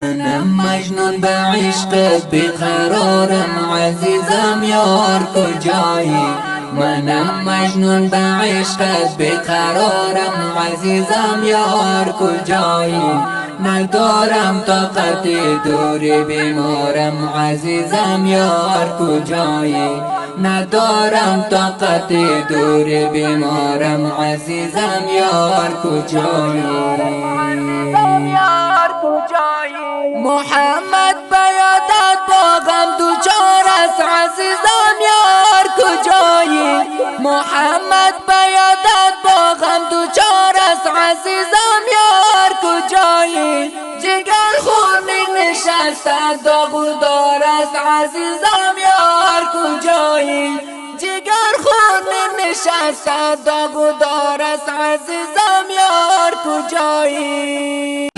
منم مجنون به عشقت بیقرارم عزیزم یار کجایی. منم مجنون به عشقت بیقرارم عزیزم یار کجایی. ندارم طاقت دوری بیمارم عزیزم یار کجایی. ندارم طاقت دوری بیمارم عزیزم یار کجایی. محمد بیادت با غم دوچار است عزیزم یار کجایی. محمد بیادت با غم دوچار است عزیزم یار کجایی. جگر خونی نشسته داغ و دار است عزیزم یار کجایی. جگر خونی نشسته داغ و دار است عزیزم یار کجایی.